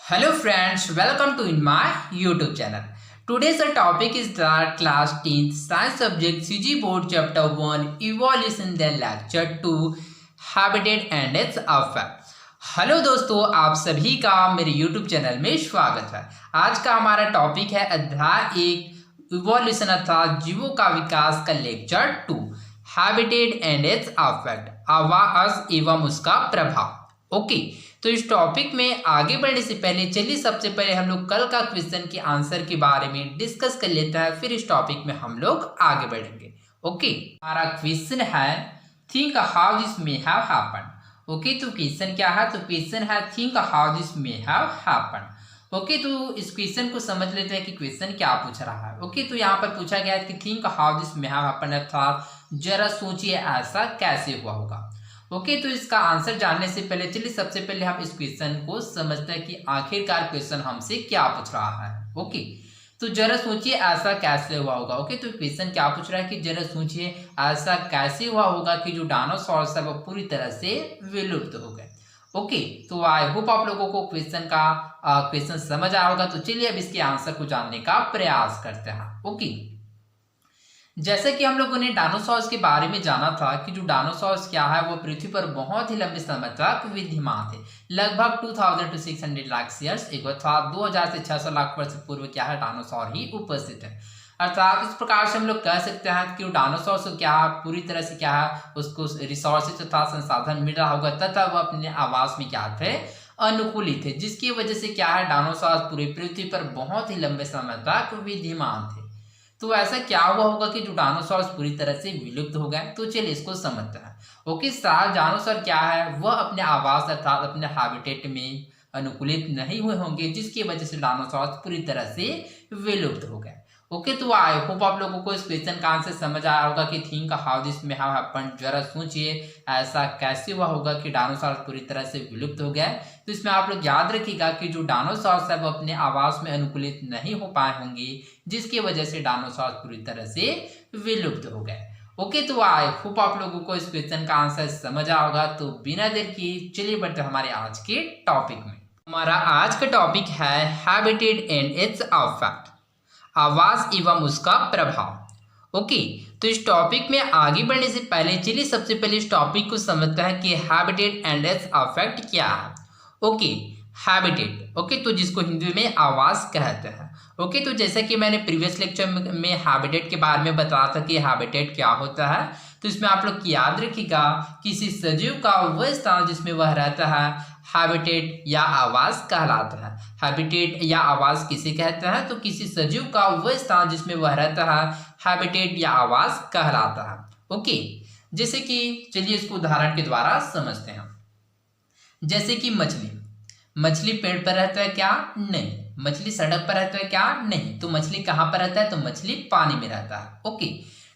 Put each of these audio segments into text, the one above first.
Hello friends, welcome to in my YouTube channel. Today's topic is the class 10th science subject CG board chapter 1 evolution then lecture 2 habitat and its effect. Hello दोस्तों, आप सभी का मेरे YouTube channel में स्वागत है। आज का हमारा टॉपिक है अध्याय 1 इवोल्यूशन अर्थात जीवों का विकास का lecture 2 habitat and its effect आवास एवं उसका प्रभाव। ओके, तो इस टॉपिक में आगे बढ़ने से पहले चलिए सबसे पहले हम लोग कल का क्वेश्चन के आंसर के बारे में डिस्कस कर लेते हैं, फिर इस टॉपिक में हम लोग आगे बढ़ेंगे। ओके, हमारा क्वेश्चन है think how this may have happened. Okay, तो क्वेश्चन क्या है? तो क्वेश्चन है think how this may have happened. Okay, तो इस क्वेश्चन को समझ लेते हैं कि क्वेश्चन क्या पूछ रहा है। ओके, तो यहाँ पर पूछा गया है कि think how this may have happened अर्थात जरा सोचिए ऐसा कैसे हुआ होगा। ओके, तो इसका आंसर जानने से पहले चलिए सबसे पहले हम इस क्वेश्चन को समझते हैं कि आखिरकार क्वेश्चन हमसे क्या पूछ रहा है। ओके, तो जरा सोचिए ऐसा कैसे हुआ होगा। ओके, तो क्वेश्चन क्या पूछ रहा है कि जरा सोचिए ऐसा कैसे हुआ होगा कि जो डायनासोर है वो पूरी तरह से विलुप्त हो गए। ओके, तो आई होप आप लोगों को क्वेश्चन समझ आया होगा। तो चलिए अब इसके आंसर को जानने का प्रयास करते हैं। ओके, जैसे कि हम लोगों ने डायनासोर्स के बारे में जाना था कि जो डायनासोर्स क्या है वो पृथ्वी पर बहुत ही लंबे समय तक विद्यमान थे, लगभग 2000 to 600 लाख ईयर्स एगो अर्थात 2000 से 600 लाख वर्ष पूर्व क्या है डायनासोर ही उपस्थित है। अर्थात इस प्रकार से हम लोग कह सकते हैं कि डायनासोर से क्या है पूरी तरह से क्या है उसको रिसोर्सेज तथा संसाधन मिल रहा होगा तथा वह अपने आवास में क्या थे अनुकूलित थे, जिसकी वजह से क्या है डायनासोर पूरी पृथ्वी पर बहुत ही लंबे समय तक विद्यमान थे। तो ऐसा क्या हुआ होगा कि जो डायनासोर्स पूरी तरह से विलुप्त हो गए? तो चलिए इसको समझते हैं। ओके, सारे डायनासोर क्या है वह अपने आवास अर्थात अपने हैबिटेट में अनुकूलित नहीं हुए होंगे, जिसकी वजह से डायनासोर्स पूरी तरह से विलुप्त हो गए। ओके, तो आई होप आप लोगों को इस क्वेश्चन का आंसर समझ आया होगा कि think how this may have happened, जरा सोचिए ऐसा कैसे हुआ होगा कि डायनासोर पूरी तरह से विलुप्त हो गया। तो इसमें आप लोग याद रखिएगा कि जो डायनासोर है वो अपने आवास में अनुकूलित नहीं हो पाए होंगे, जिसकी वजह से डायनासोर पूरी तरह से विलुप्त हो गए। ओके, तो आई होप आप लोगों को इस क्वेश्चन का आंसर समझ आया होगा। तो बिना देर किए चलिए बढ़ते हमारे आज के टॉपिक में। हमारा आज का टॉपिक है हैबिटेट एंड इट्स इफेक्ट, आवास एवं उसका प्रभाव। ओके, तो इस टॉपिक में आगे बढ़ने से पहले चलिए सबसे पहले इस टॉपिक को समझते हैं कि हैबिटेट एंड इट्स इफेक्ट क्या है। ओके, हैबिटेट ओके तो जिसको हिंदी में आवास कहते हैं। ओके, तो जैसा कि मैंने प्रीवियस लेक्चर में हैबिटेट के बारे में बताया था कि हैबिटेट क्या होता है, तो इसमें आप लोग याद रखिएगा किसी सजीव का वह स्थान जिसमें वह रहता है हैबिटेट या आवास कहलाता है। हैबिटेट या आवास किसे कहते हैं? तो किसी सजीव का वह स्थान जिसमें वह रहता है हैबिटेट या आवास कहलाता है। ओके, जैसे कि चलिए इसको उदाहरण के द्वारा समझते हैं। जैसे कि मछली पेड़ पर रहता है क्या? नहीं। मछली सड़क पर रहता है क्या? नहीं। तो मछली कहाँ पर रहता है? तो मछली पानी में रहता है। ओके,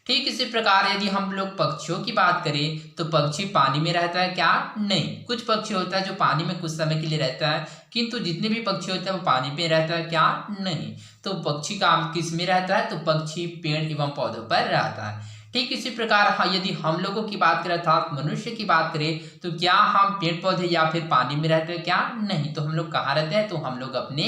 ठीक इसी प्रकार यदि हम लोग पक्षियों की बात करें तो पक्षी पानी में रहता है क्या? नहीं। कुछ पक्षी होता है जो पानी में कुछ समय के लिए रहता है, किंतु जितने भी पक्षी होते हैं वो पानी पे रहता है क्या? नहीं। तो पक्षी का किस में रहता है? तो पक्षी पेड़ एवं पौधों पर रहता है। ठीक इसी प्रकार यदि हम लोगों की बात करें अर्थात मनुष्य की बात करें तो क्या हम पेड़ पौधे या फिर पानी में रहते हैं क्या? नहीं। तो हम लोग कहाँ रहते हैं? तो हम लोग अपने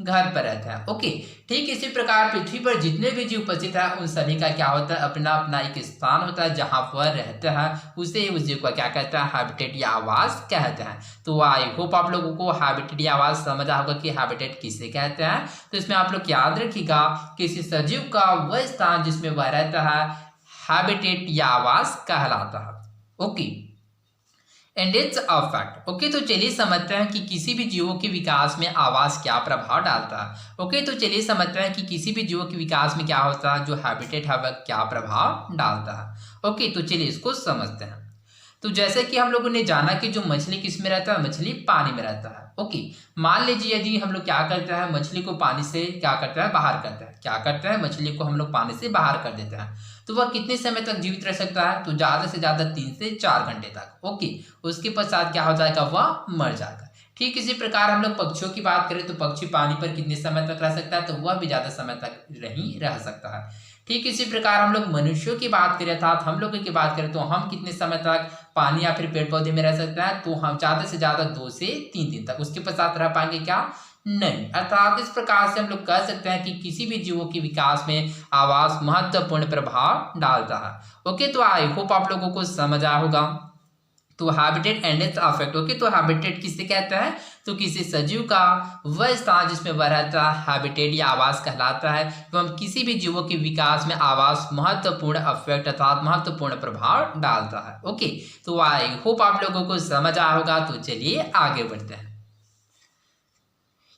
घर पर रहते हैं। ओके, ठीक इसी प्रकार पृथ्वी पर जितने भी जीव उपस्थित है उन सभी का क्या होता है अपना अपना एक स्थान होता है जहां पर रहते हैं, उसे उस जीव का क्या कहते हैं? हैबिटेट या आवास कहते हैं। तो आई होप आप लोगों को हैबिटेट या आवास समझ आ होगा कि हैबिटेट किसे कहते हैं। तो इसमें आप लोग याद रखिएगा किसी सजीव का वह स्थान जिसमें वह रहता है हैबिटेट या आवास कहलाता है। Okay, and its effect. Okay, तो चलिए समझते हैं कि किसी भी जीवों के विकास में आवास क्या प्रभाव डालता है। ओके, तो चलिए समझते हैं कि किसी भी जीवों के विकास में क्या होता है जो हैबिटेट है वह क्या प्रभाव डालता है। ओके, तो चलिए इसको समझते हैं। तो जैसे कि हम लोगों ने जाना कि जो मछली किस में रहता है? मछली पानी में रहता है। ओके, मान लीजिए यदि हम लोग क्या करते हैं मछली को पानी से क्या करते हैं? बाहर करते हैं। क्या करते हैं? मछली को हम लोग पानी से बाहर कर देते हैं। तो वह कितने समय तक जीवित रह सकता है? तो ज़्यादा से ज़्यादा 3 से 4 घंटे तक। ओके, उसके पश्चात क्या हो जाएगा? वह मर जाएगा। ठीक इसी प्रकार हम लोग पक्षियों की बात करें तो पक्षी पानी पर कितने समय तक रह सकता है? तो वह भी ज़्यादा समय तक नहीं रह सकता है। ठीक इसी प्रकार हम लोग मनुष्यों की बात करें अर्थात हम लोगों की बात करें तो हम कितने समय तक पानी या फिर पेड़ पौधे में रह सकते हैं? तो हम ज़्यादा से ज़्यादा 2 से 3 दिन तक, उसके पश्चात रह पाएंगे क्या? नहीं। अर्थात इस प्रकार से हम लोग कह सकते हैं कि किसी भी जीवों के विकास में आवास महत्वपूर्ण प्रभाव डालता है। ओके, तो आई होप आप लोगों को समझ आया होगा। तो habitat and it's affect. Okay, तो हैबिटेट किसे कहता है? तो किसी सजीव का वह स्थान जिसमें वह रहता है हैबिटेट या आवास कहलाता है। एवं किसी भी जीवों के विकास में आवास महत्वपूर्ण अफेक्ट अर्थात महत्वपूर्ण प्रभाव डालता है। ओके, तो आई होप आप लोगों को समझ आया होगा। तो चलिए आगे बढ़ते हैं।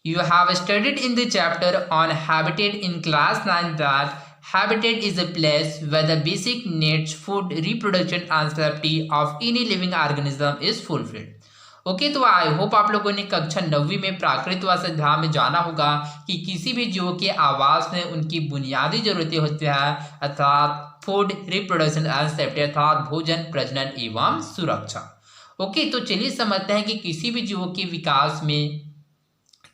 You have studied in the chapter on habitat in class 9 that habitat is a place where the basic needs, food, reproduction and safety of any living organism is fulfilled. Okay, तो आई होप आप लोगों ने कक्षा 9वीं में प्राकृत व अध्याय में जाना होगा कि किसी भी जीव के आवास में उनकी बुनियादी जरूरतें होती हैं अर्थात फूड, रिप्रोडक्शन एंड सेफ्टी अर्थात भोजन, प्रजनन एवं सुरक्षा। ओके, तो चलिए समझते हैं कि किसी भी जीवों के विकास में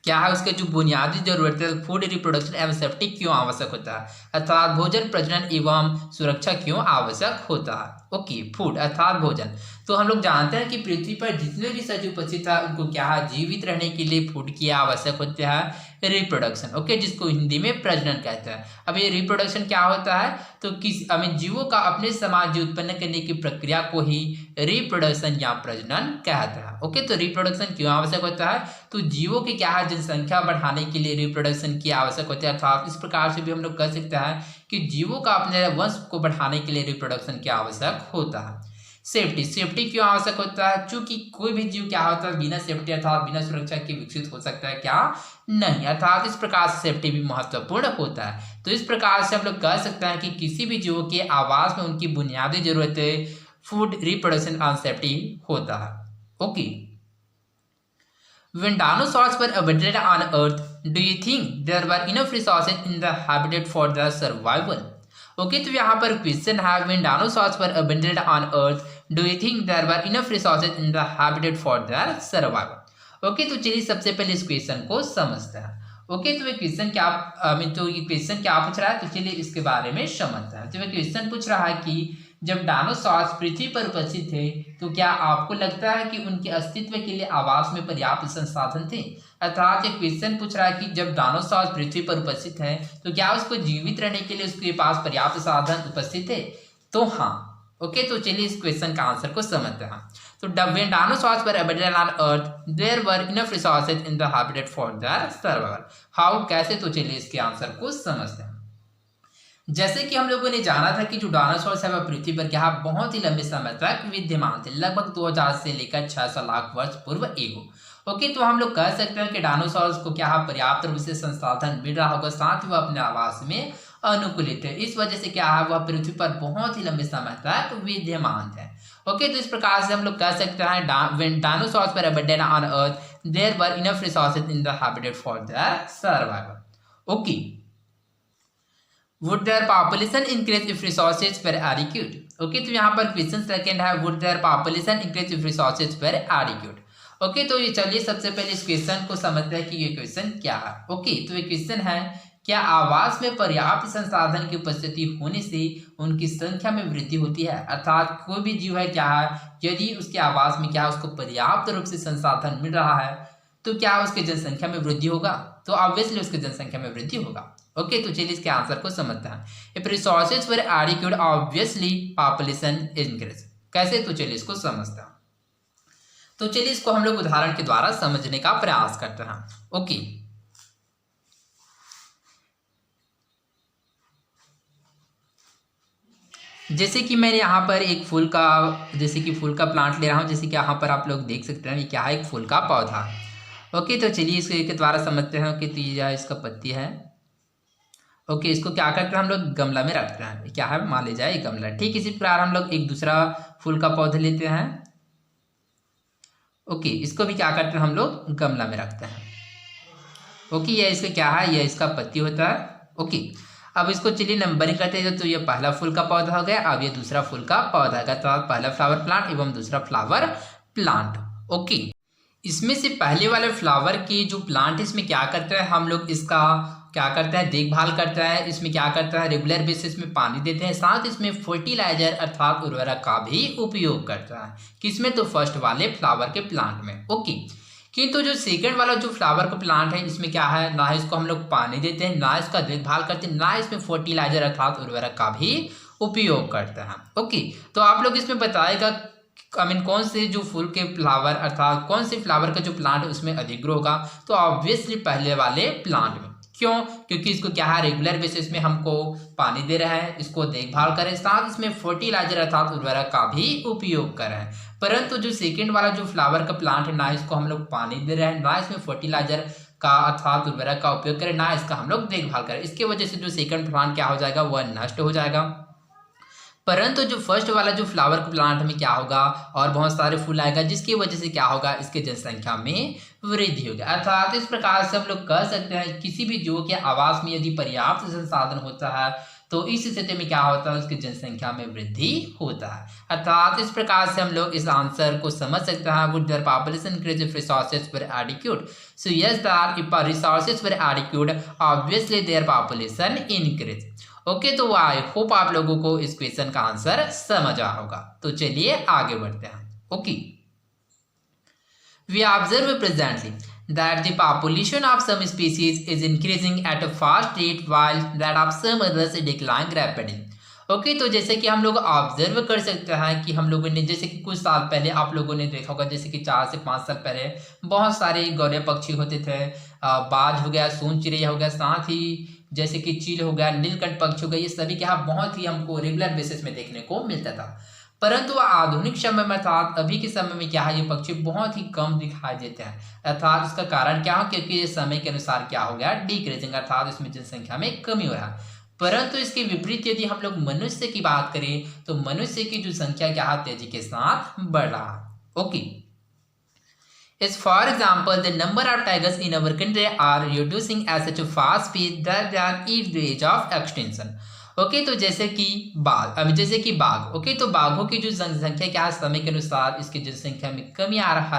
क्या है उसके जो बुनियादी जरूरत है फूड, रिप्रोडक्शन एवं सेफ्टी क्यों आवश्यक होता है अर्थात भोजन, प्रजनन एवं सुरक्षा क्यों आवश्यक होता है। ओके, फूड अर्थात भोजन। तो हम लोग जानते हैं कि पृथ्वी पर जितने भी सजीव उपस्थित है उनको क्या है जीवित रहने के लिए फूड की आवश्यक होती है रिप्रोडक्शन। ओके, जिसको हिंदी में प्रजनन कहते हैं। अब ये रिप्रोडक्शन क्या होता है? तो किसी जीवों का अपने समाज उत्पन्न करने की प्रक्रिया को ही रिप्रोडक्शन या प्रजनन कहता है। ओके, तो रिप्रोडक्शन क्यों आवश्यक होता है? तो जीवों की क्या है जनसंख्या बढ़ाने के लिए रिप्रोडक्शन की आवश्यक होती है अर्थात इस प्रकार से भी हम लोग कह सकते हैं कि जीवों का अपने वंश को बढ़ाने के लिए रिप्रोडक्शन की आवश्यक होता है। सेफ्टी क्यों आवश्यक होता है? क्योंकि कोई भी जीव क्या होता है बिना सेफ्टी अर्थात बिना सुरक्षा के विकसित हो सकता है क्या? नहीं। अर्थात इस प्रकार से सेफ्टी भी महत्वपूर्ण होता है। तो इस प्रकार से हम लोग कह सकते हैं कि किसी भी जीवों के आवास में उनकी बुनियादी जरूरतें फूड, रिप्रोडक्शन एंड सेफ्टी होता है। Okay, when dinosaurs were abundant on Earth, do you think there were enough resources in the habitat for their survival? Okay, तो यहाँ पर क्वेश्चन है when dinosaurs were abundant on Earth, do you think there were enough resources in the habitat for their survival? Okay, तो चलिए सबसे पहले इस question को समझते हैं। ओके, तो ये क्वेश्चन क्या पूछ रहा है? तो चलिए इसके बारे में समझते हैं। तो ये क्वेश्चन पूछ रहा है कि जब डायनासोर्स पृथ्वी पर उपस्थित थे तो क्या आपको लगता है कि उनके अस्तित्व के लिए आवास में पर्याप्त संसाधन थे? अर्थात ये क्वेश्चन पूछ रहा है कि जब डायनासोर्स पृथ्वी पर उपस्थित है तो क्या उसको जीवित रहने के लिए उसके पास पर्याप्त साधन उपस्थित थे? तो हाँ। ओके, तो चलिए इस क्वेश्चन का आंसर को समझते हैं। तो when dinosaurs were abundant on Earth, there were enough resources in the habitat for their survival. How? कैसे? तो चलिए इसके आंसर को समझते हैं। जैसे कि हम लोगों ने जाना था कि जो डायनासोर्स है वह पृथ्वी पर क्या बहुत ही लंबे समय तक विद्यमान थे, लगभग 2000 से लेकर 600 लाख वर्ष पूर्व एगो। ओके, तो हम लोग कह सकते हैं कि डायनासोर्स को क्या पर्याप्त रूप से संसाधन मिल रहा होगा, साथ ही वह अपने आवास में अनुकूलित है। इस वजह से क्या है वह पृथ्वी पर बहुत ही लंबे समय तक विद्यमान थे। ओके, तो इस प्रकार से हम लोग कह सकते हैं when dinosaurs were abundant on Earth, there were enough resources in the habitat for their survival. Okay. Would their population increase if resources were adequate? Okay, तो यहाँ पर क्वेश्चन सेकंड है would their population increase if resources were adequate? Okay, तो ये चलिए सबसे पहले इस क्वेश्चन को समझते हैं कि ये क्वेश्चन क्या है। ओके, तो ये क्वेश्चन है क्या आवास में पर्याप्त संसाधन की उपस्थिति होने से उनकी संख्या में वृद्धि होती है? अर्थात कोई भी जीव है क्या है यदि उसके आवास में क्या उसको पर्याप्त रूप से संसाधन मिल रहा है तो क्या उसकी जनसंख्या में वृद्धि होगा? तो ऑब्वियसली उसकी जनसंख्या में वृद्धि होगा। ओके, तो चलिए इसके आंसर को समझते हैं। If resources were adequate obviously population increase. कैसे? तो चलिए इसको समझते हैं। तो चलिए इसको हम लोग उदाहरण के द्वारा समझने का प्रयास करते हैं। ओके, जैसे कि मैंने यहाँ पर एक फूल का प्लांट ले रहा हूँ, जैसे कि यहाँ पर आप लोग देख सकते हैं ये क्या है, एक फूल का पौधा। ओके, तो चलिए इसके द्वारा समझते हैं कि तो ये इसका पत्ती है। ओके, इसको क्या करते हैं हम लोग गमला में रखते हैं, क्या है मान लीजिए गमला। ठीक इसी प्रकार हम लोग एक दूसरा फूल का पौधा लेते हैं। ओके, इसको भी क्या करते हैं हम लोग गमला में रखते हैं। ओके, यह इसका क्या है, यह इसका पत्ती होता है। ओके, अब इसको चलिए नंबरिंग करते हैं। तो ये पहला फूल का पौधा हो गया, अब ये दूसरा फूल का पौधा है, तो पहला फ्लावर प्लांट एवं दूसरा फ्लावर प्लांट। ओके, इसमें से पहले वाले फ्लावर की जो प्लांट है इसमें क्या करते हैं हम लोग, इसका क्या करते हैं देखभाल करता है, इसमें क्या करता है रेगुलर बेसिस में पानी देते हैं, साथ इसमें फर्टिलाइजर अर्थात उर्वरक का भी उपयोग करता है। किसमें? तो फर्स्ट वाले फ्लावर के प्लांट में। ओके, किंतु जो सेकंड वाला जो फ्लावर का प्लांट है इसमें क्या है, ना इसको हम लोग पानी देते हैं, ना इसका देखभाल करते हैं, ना इसमें फर्टिलाइजर अर्थात उर्वरक का भी उपयोग करते हैं। ओके, तो आप लोग इसमें बताएगा कौन से जो फूल के फ्लावर अर्थात कौन से फ्लावर का जो प्लांट है उसमें अधिक ग्रो होगा, तो ऑब्वियसली पहले वाले प्लांट में। क्यों? क्योंकि इसको क्या है, रेगुलर बेसिस में हमको पानी दे रहा है, इसको देखभाल करें, साथ इसमें फर्टिलाइजर अर्थात उर्वरक का भी उपयोग कर रहे हैं। परंतु जो सेकेंड वाला जो फ्लावर का प्लांट है, ना इसको हम लोग पानी दे रहे हैं, ना इसमें फर्टिलाइजर का अर्थात उर्वरक का उपयोग करें, ना इसका हम लोग देखभाल करें। इसकी वजह से जो सेकंड प्लांट क्या हो जाएगा, वह नष्ट हो जाएगा। परंतु जो फर्स्ट वाला जो फ्लावर का प्लांट में क्या होगा, और बहुत सारे फूल आएगा, जिसकी वजह से क्या होगा, इसके जनसंख्या में वृद्धि होगी। अर्थात इस प्रकार से हम लोग कह सकते हैं किसी भी जीव के आवास में यदि पर्याप्त संसाधन होता है तो इस स्थिति में क्या होता है, उसकी जनसंख्या में वृद्धि होता है। अर्थात इस प्रकार से हम लोग इस आंसर को समझ सकते हैं, would their population increase if resources were adequate. So yes that if resources were adequate obviously their population increase. Okay, तो आई होप आप लोगों को इस क्वेश्चन का आंसर समझ आया होगा। तो चलिए आगे बढ़ते हैं। Okay, we observe presently that the population of some species is increasing at a fast rate while that of some others decline rapidly. Okay, तो जैसे कि हम लोग ऑब्जर्व कर सकते हैं कि हम लोगों ने जैसे कि कुछ साल पहले आप लोगों ने देखा होगा, जैसे कि 4 से 5 साल पहले बहुत सारे गौरव पक्षी होते थे, बाज हो गया, सोन चिड़ैया हो गया, साथ ही जैसे कि चील हो गया, नीलकंठ पक्षी हो गया, ये सभी क्या बहुत ही हमको रेगुलर बेसिस में देखने को मिलता था। परंतु आधुनिक समय में अर्थात अभी के समय में क्या है, ये पक्षी बहुत ही कम दिखाई देते हैं। अर्थात इसका कारण क्या हो, क्योंकि ये समय के अनुसार क्या हो गया, डिक्रीजिंग अर्थात इसमें जनसंख्या में कमी हो रहा है। परंतु इसके विपरीत यदि हम लोग मनुष्य की बात करें तो मनुष्य की जो संख्या क्या है, तेजी के साथ बढ़ रहा है। Okay, is for example the number of tigers in our country are reducing at such a fast speed that they are at the age of extinction. Okay, तो जैसे कि बाघ ओके, तो बाघों की जो जनसंख्या क्या है, समय के अनुसार इसकी जनसंख्या में कमी आ रहा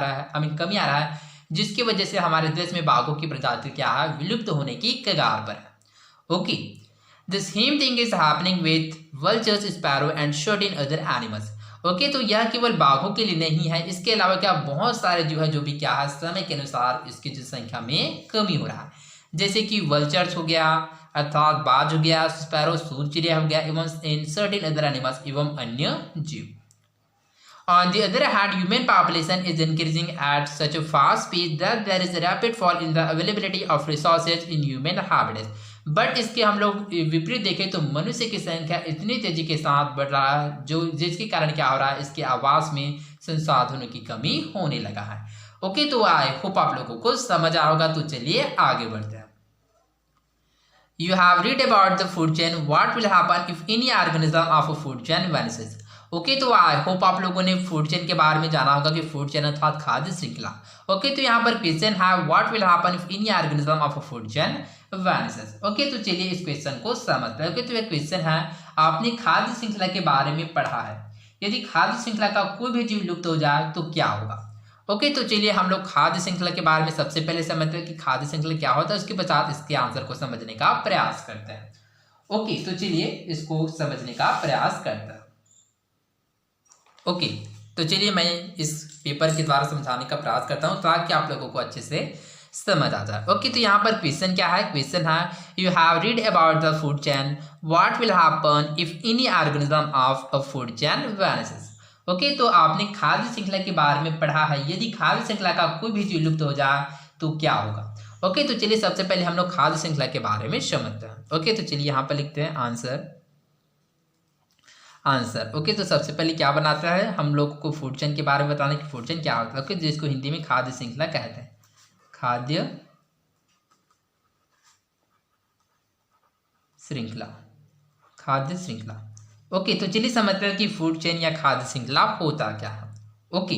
है, जिसकी वजह से हमारे देश में बाघों की प्रजाति क्या है, विलुप्त होने की कगार पर है। Okay, the same thing is happening with vultures, sparrow and certain other animals. Okay, तो यह केवल बाघों के लिए नहीं है, इसके अलावा क्या बहुत सारे जो है जो भी क्या है, समय के अनुसार इसकी जनसंख्या में कमी हो रहा है। जैसे कि वल्चर्स हो गया अर्थात बाज हो गया, स्पैरो सूर चिड़िया हो गया, एवं इन सर्टेन अदर एनिमल्स एवं अन्य जीव। On the other hand, human population is increasing at such a fast speed that there is a rapid fall in the availability of resources in human habitats. But इसके हम लोग विपरीत देखें तो मनुष्य की संख्या इतनी तेजी के साथ बढ़ रहा है, जो जिसके कारण क्या हो रहा है, इसके आवास में संसाधनों की कमी होने लगा है। ओके, तो आई होप आप लोगों को समझ आ होगा। तो चलिए आगे बढ़ते हैं। You have read about the food chain. What will happen if any organism of a food chain vanishes? Okay, तो आई होप आप लोगों ने फूड चेन के बारे में जाना होगा कि फूड चेन अर्थात खाद्य श्रृंखला। ओके, तो यहाँ पर क्वेश्चन है what will happen if any organism of a food chain vanishes. Okay, तो चलिए इस क्वेश्चन को समझते हैं। ओके, तो यह क्वेश्चन है, आपने खाद्य श्रृंखला के बारे में पढ़ा है, यदि खाद्य श्रृंखला का कोई भी जीव लुप्त हो जाए तो क्या होगा। ओके, तो चलिए हम लोग खाद्य श्रृंखला के बारे में सबसे पहले समझते हैं कि खाद्य श्रृंखला क्या होता है, उसके पश्चात इसके आंसर को समझने का प्रयास करते हैं। ओके, तो चलिए इसको समझने का प्रयास करते हैं। ओके, तो चलिए मैं इस पेपर के द्वारा समझाने का प्रयास करता हूँ ताकि आप लोगों को अच्छे से समझ आ जाए। ओके, तो यहाँ पर क्वेश्चन क्या है, क्वेश्चन है you have read about the food chain, what will happen if any organism of a food chain vanishes. Okay, तो आपने खाद्य श्रृंखला के बारे में पढ़ा है, यदि खाद्य श्रृंखला का कोई भी जीव लुप्त हो जाए तो क्या होगा। ओके, तो चलिए सबसे पहले हम लोग खाद्य श्रृंखला के बारे में समझते हैं। ओके, तो चलिए यहाँ पर लिखते हैं आंसर। ओके, तो सबसे पहले क्या बनाता है, हम लोग को फूड चेन के बारे में बताने कि फूड चेन क्या होता है। ओके, जिसको हिंदी में खाद्य श्रृंखला कहते हैं, खाद्य श्रृंखला। ओके, तो चलिए समझते हैं कि फूड चेन या खाद्य श्रृंखला होता क्या है। ओके,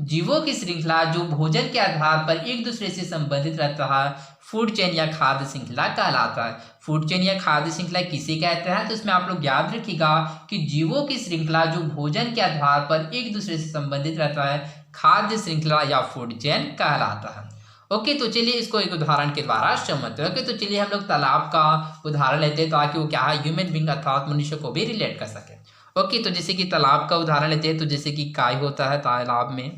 जीवों की श्रृंखला जो भोजन के आधार पर एक दूसरे से संबंधित रहता है, फूड चेन या खाद्य श्रृंखला कहलाता है। फूड चेन या खाद्य श्रृंखला किसे कहते हैं, तो इसमें आप लोग याद रखिएगा कि जीवों की श्रृंखला जो भोजन के आधार पर एक दूसरे से संबंधित रहता है, खाद्य श्रृंखला या फूड चेन कहलाता है। ओके, तो चलिए इसको एक उदाहरण के द्वारा समझते हैं। ओके, तो चलिए हम लोग तालाब का उदाहरण लेते हैं ताकि वो क्या है, ह्यूमन बीइंग अर्थात मनुष्य को भी रिलेट कर सके। ओके, तो जैसे कि तालाब का उदाहरण लेते हैं, तो जैसे कि काय होता है तालाब में,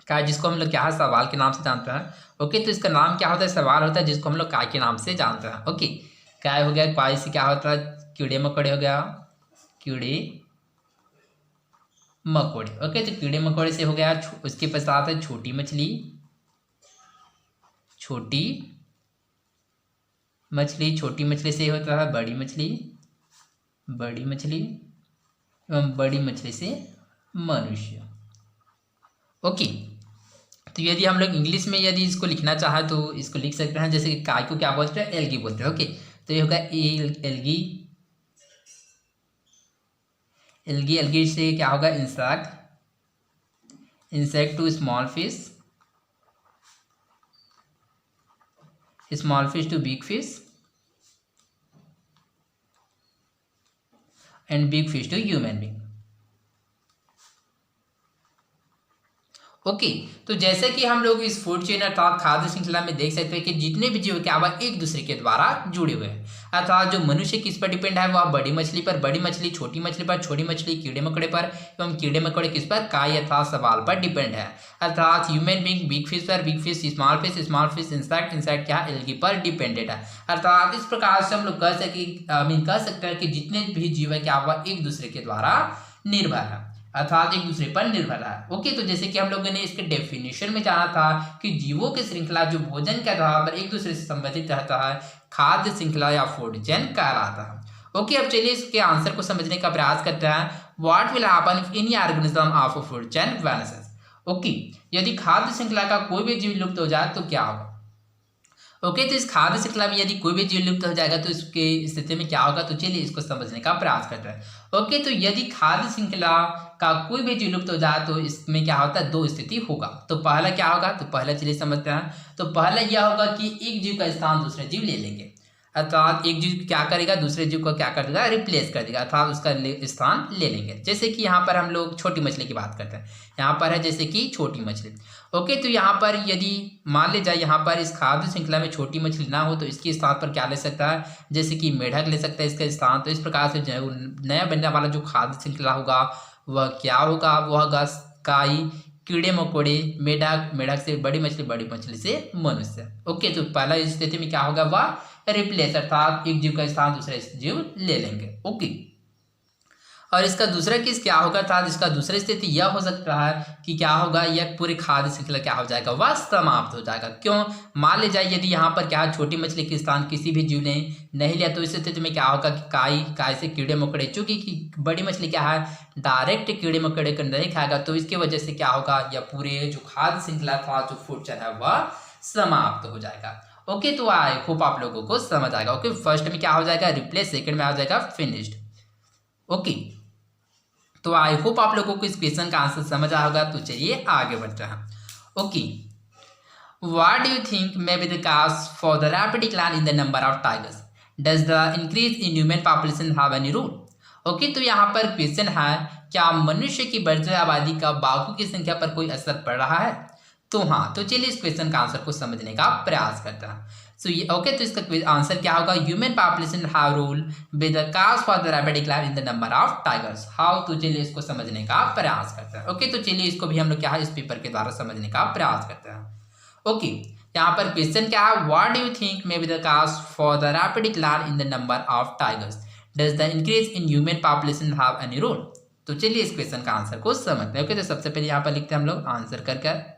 काय, जिसको हम लोग क्या है सवाल के नाम से जानते हैं। ओके, तो इसका नाम क्या होता है, सवाल होता है, जिसको हम लोग काय के नाम से जानते हैं। ओके, काय हो गया, काय से क्या होता है, कीड़े मकोड़े हो गया, कीड़े मकोड़े। ओके, तो कीड़े मकोड़े से हो गया। उसके पश्चात है छोटी मछली, छोटी मछली, छोटी मछली से होता है बड़ी मछली, बड़ी मछली एवं बड़ी मछली से मनुष्य। ओके, तो यदि हम लोग इंग्लिश में यदि इसको लिखना चाहे तो इसको लिख सकते हैं, जैसे कि काय को क्या बोलते हैं, एल्गी बोलते हैं। ओके, तो ये होगा एल्गी, एल्गी, एल्गी से क्या होगा, insect, insect to small fish, small fish to big fish and big fish to human being. Okay, तो जैसे कि हम लोग इस फूड चेन अर्थात खाद्य श्रृंखला में देख सकते हैं कि जितने भी जीव क्या हुआ एक दूसरे के द्वारा जुड़े हुए हैं। अर्थात जो मनुष्य किस पर डिपेंड है, वह बड़ी मछली पर, बड़ी मछली छोटी मछली पर, छोटी मछली कीड़े मकोड़े पर, एवं कीड़े मकोड़े किस पर, काय अर्थात सवाल पर डिपेंड है। अर्थात ह्यूमन बीइंग बिग फिश पर, big fish small fish, small fish insect, insect क्या एल्गी पर डिपेंडेड है। अर्थात इस प्रकार से हम लोग कह सकते हैं कि जितने भी जीव है क्या हुआ एक दूसरे के द्वारा निर्भर है, अर्थात एक दूसरे पर निर्भर है। ओके, तो जैसे कि हम लोगों ने इसके डेफिनेशन में जाना था कि जीवों की श्रृंखला जो भोजन के आधार पर एक दूसरे से संबंधित रहता है, खाद्य श्रृंखला या फूड चेन कहलाता है। ओके, अब चलिए इसके आंसर को समझने का प्रयास करते हैं। What will happen if any organism of a food chain vanishes. Okay, यदि खाद्य श्रृंखला का कोई भी जीव लुप्त हो जाए तो क्या होगा। ओके, तो इस खाद्य श्रृंखला में यदि कोई भी जीव लुप्त हो जाएगा तो इसके स्थिति में क्या होगा, तो चलिए इसको समझने का प्रयास करते हैं। ओके, तो यदि खाद्य श्रृंखला का कोई भी जीव लुप्त हो जाए तो इसमें क्या होता है, दो स्थिति होगा। तो पहला क्या होगा, तो पहला चलिए समझते हैं। तो पहला यह होगा कि एक जीव का स्थान दूसरे जीव ले लेंगे, अर्थात एक जीव क्या करेगा, दूसरे जीव को क्या कर देगा, रिप्लेस कर देगा, अर्थात उसका स्थान ले लेंगे। जैसे कि यहाँ पर हम लोग छोटी मछली की बात करते हैं, यहाँ पर है जैसे कि छोटी मछली। ओके, तो यहाँ पर यदि मान ले जाए यहाँ पर इस खाद्य श्रृंखला में छोटी मछली ना हो तो इसके स्थान पर क्या ले सकता है, जैसे कि मेढक ले सकता है इसका स्थान। तो इस प्रकार से जो नया बनने वाला जो खाद्य श्रृंखला होगा वह क्या होगा, वह होगा काई, कीड़े मकोड़े, मेढक, मेढक से बड़ी मछली से मनुष्य। ओके, तो पहला स्थिति में क्या होगा, वह रिप्लेस अर्थात एक जीव का स्थान दूसरे जीव ले लेंगे। ओके, और इसका दूसरा केस क्या होगा था, इसका दूसरा स्थिति यह हो सकता है कि क्या होगा, यह पूरे खाद्य श्रृंखला क्या हो जाएगा, वह समाप्त हो जाएगा। क्यों, मान ले जाए यदि यहाँ पर क्या है, छोटी मछली के स्थान किसी भी जीव ने नहीं लिया तो इस स्थिति में क्या होगा कि काय से कीड़े मकोड़े, चूंकि बड़ी मछली क्या है डायरेक्ट कीड़े मकोड़े को नहीं खाएगा, तो इसकी वजह से क्या होगा, यह पूरे जो खाद्य श्रृंखला था, जो फूड चेन है वह समाप्त हो जाएगा। ओके, तो आई होप आप लोगों को समझ आएगा। ओके, फर्स्ट में क्या हो जाएगा रिप्लेस, सेकंड में आ जाएगा फिनिश्ड। ओके, तो आई होप आप लोगों को इस क्वेश्चन का आंसर समझ आया होगा। तो चलिए आगे बढ़ते हैं। Okay, what do you think may be the cause for the rapid decline in the number of tigers, does the increase in human population have any rule. Okay, तो यहाँ पर क्वेश्चन है, क्या मनुष्य की बढ़ती आबादी का बाघों की संख्या पर कोई असर पड़ रहा है। तो हाँ, तो चलिए इस क्वेश्चन का आंसर को समझने का प्रयास करते हैं। सो ओके, तो इसका आंसर क्या होगा, human population have rule with the cause for the rapid decline in the number of tigers. How, तो चलिए इसको समझने का प्रयास करते हैं। ओके, तो चलिए इसको भी हम लोग क्या है इस पेपर के द्वारा समझने का प्रयास करते हैं। ओके, यहाँ पर क्वेश्चन क्या है, what do you think may be the cause for the rapid decline in the number of tigers, does the increase in human population have any rule. तो चलिए इस क्वेश्चन का आंसर को समझते हैं। ओके, तो सबसे पहले यहाँ पर लिखते हैं हम लोग आंसर कर।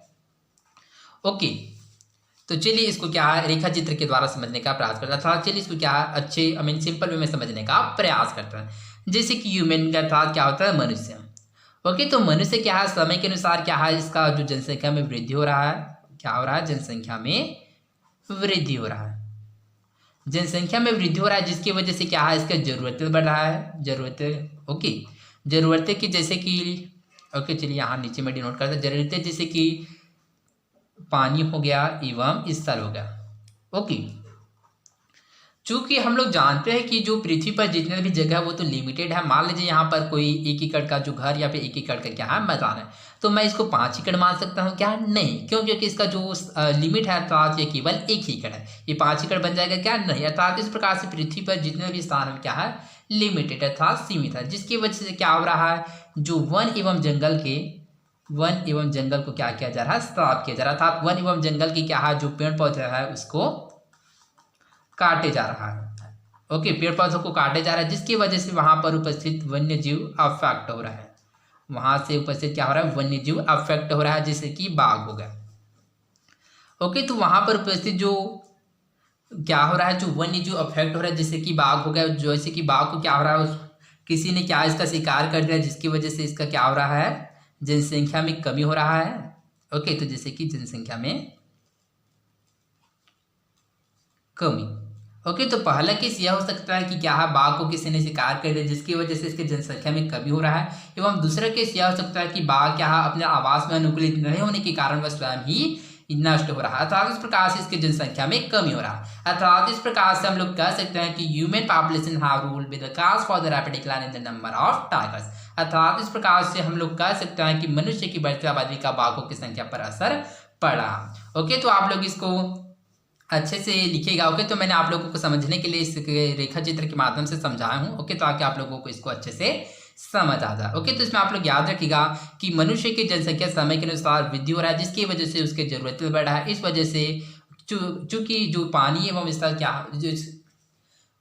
ओके, तो चलिए इसको क्या है रेखा चित्र के द्वारा समझने का प्रयास करते हैं, अर्थात चलिए इसको क्या है अच्छे सिंपल वे में समझने का प्रयास करते हैं। जैसे कि ह्यूमन का अर्थात क्या होता है, मनुष्य। ओके, तो मनुष्य क्या है, समय के अनुसार क्या है, इसका जो जनसंख्या में वृद्धि हो रहा है, क्या हो रहा है, जनसंख्या में वृद्धि हो रहा है, जनसंख्या में वृद्धि हो रहा है, जिसकी वजह से क्या है, इसका जरूरतें बढ़ रहा है, जरूरतें। ओके, जरूरतें की जैसे कि ओके चलिए यहाँ नीचे में डिनोट करते हैं, जरूरतें जैसे कि पानी हो गया एवं स्थल हो गया। ओके, चूंकि हम लोग जानते हैं कि जो पृथ्वी पर जितने भी जगह है वो तो लिमिटेड है। मान लीजिए यहाँ पर कोई 1 एकड़ का जो घर या फिर 1 एकड़ का क्या है मैदान है, तो मैं इसको 5 एकड़ मान सकता हूँ क्या, नहीं, क्यों, क्योंकि इसका जो लिमिट है अर्थात ये केवल 1 ही एकड़ है, ये 5 एकड़ बन जाएगा क्या, नहीं। अर्थात इस प्रकार से पृथ्वी पर जितने भी स्थान है क्या है लिमिटेड अर्थात सीमित है, जिसकी वजह से क्या हो रहा है, जो वन एवं जंगल के वन एवं जंगल को क्या किया जा रहा है, समाप्त किया जा रहा है, अर्थात वन एवं जंगल की क्या है, जो पेड़ पौधे है उसको काटे जा रहा है। ओके, पेड़ पौधों को काटे जा रहा है, जिसकी वजह से वहां पर उपस्थित वन्य जीव अफेक्ट हो रहा है। वहां से उपस्थित क्या हो रहा है, वन्य जीव अफेक्ट हो रहा है, जैसे कि बाघ हो गया। ओके, तो वहां पर उपस्थित जो क्या हो रहा है, जो वन्य जीव अफेक्ट हो रहा है, जैसे कि बाघ हो गया, जैसे कि बाघ को क्या हो रहा है, किसी ने क्या इसका शिकार कर दिया, जिसकी वजह से इसका क्या हो रहा है, जनसंख्या में कमी हो रहा है। ओके, तो जैसे कि जनसंख्या में कमी। ओके, तो पहला केस यह हो सकता है कि क्या है, बाघ को किसी ने शिकार कर दिया, जिसकी वजह से इसकी जनसंख्या में कमी हो रहा है। एवं दूसरा केस यह हो सकता है कि बाघ क्या है, अपने आवास में अनुकूलित नहीं होने के कारण वह स्वयं ही नष्ट हो रहा है, अर्थात इस प्रकार से इसकी जनसंख्या में कमी हो रहा है। अर्थात इस प्रकार से हम लोग कह सकते हैं कि human population have ruled with the cause for the rapid decline in the number of tigers. अर्थात इस प्रकार से हम लोग कह सकते हैं कि मनुष्य की बढ़ती आबादी का बाघों की संख्या पर असर पड़ा। ओके, तो आप लोग इसको अच्छे से लिखिएगा। ओके, तो मैंने आप लोगों को समझने के लिए इस रेखा चित्र के माध्यम से समझाया हूँ। ओके, तो ताकि आप लोगों को इसको अच्छे से समझ आ जाए। ओके, तो इसमें आप लोग याद रखिएगा कि मनुष्य की जनसंख्या समय के अनुसार वृद्धि हो रहा है, जिसकी वजह से उसकी जरूरतें बढ़ रहा है। इस वजह से चूंकि जो पानी एवं इसका क्या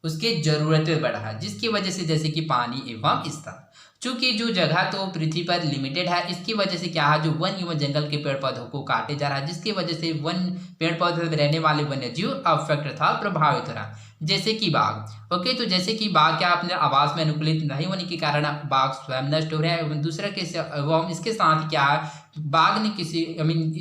उसकी जरूरतें बढ़ रहा है, जिसकी वजह से जैसे कि पानी एवं स्थल, चूंकि जो जगह तो पृथ्वी पर लिमिटेड है, इसकी वजह से क्या है, जो वन एवं जंगल के पेड़ पौधों को काटे जा रहा है, जिसकी वजह से वन पेड़ पौधों में रहने वाले वन्य जीव अफेक्ट था, प्रभावित हो रहा है, जैसे कि बाघ। ओके, तो जैसे कि बाघ क्या अपने आवास में अनुकूलित नहीं होने के कारण बाघ स्वयं नष्ट हो रहा है। एवं दूसरा केस एवं इसके साथ क्या है, बाघ ने किसी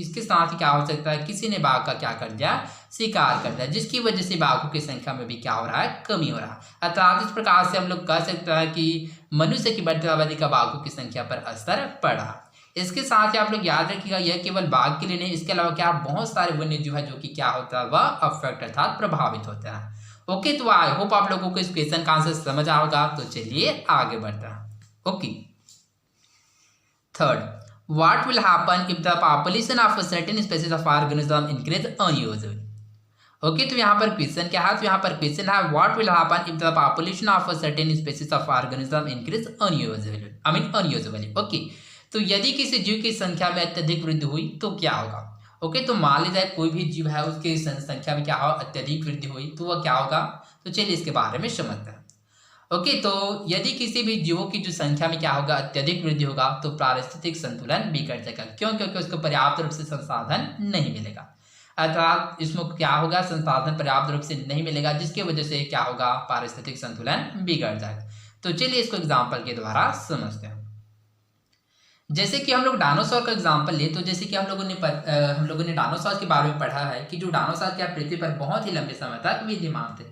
इसके साथ क्या हो सकता है, किसी ने बाघ का क्या कर दिया, शिकार कर दिया, जिसकी वजह से बाघों की संख्या में भी क्या हो रहा है, कमी हो रहा है। अर्थात इस प्रकार से हम लोग कह सकते हैं कि मनुष्य की बढ़ती आबादी का बाघों की संख्या पर असर पड़ा। इसके साथ ही आप लोग याद रखिएगा, यह केवल बाघ के लिए नहीं, इसके अलावा क्या बहुत सारे वन्य जीव है जो कि क्या होता है, वह अफेक्ट अर्थात प्रभावित होता है। ओके, तो आई होप आप लोगों को इस क्वेश्चन का आंसर समझ आएगा। तो चलिए आगे बढ़ते हैं। Okay, third, what will happen if the population of a certain species of organism increase unusually? Okay, तो यहाँ पर क्वेश्चन क्या है, तो यहाँ पर क्वेश्चन है what will happen if the population of a certain species of organism increase unusually. Okay, तो यदि किसी जीव की संख्या में अत्यधिक वृद्धि हुई तो क्या होगा। ओके, तो मान लीजिए कोई भी जीव है, उसकी संख्या में क्या हो, अत्यधिक वृद्धि हुई तो वह क्या होगा। तो चलिए इसके बारे में समझते हैं। ओके, तो यदि किसी भी जीवों की जो संख्या में क्या होगा, अत्यधिक वृद्धि होगा, तो पारिस्थितिक संतुलन बिगड़ जाएगा। क्यों? क्योंकि उसको पर्याप्त रूप से संसाधन नहीं मिलेगा, अर्थात इसमें क्या होगा, संसाधन पर्याप्त रूप से नहीं मिलेगा, जिसकी वजह से क्या होगा, पारिस्थितिक संतुलन बिगड़ जाएगा। तो चलिए इसको एग्जाम्पल के द्वारा समझते हैं। जैसे कि हम लोग डायनासोर का एग्जाम्पल ले, तो जैसे कि हम लोगों ने डायनासोर के बारे में पढ़ा है कि जो डायनासोर क्या पृथ्वी पर बहुत ही लंबे समय तक विद्यमान थे।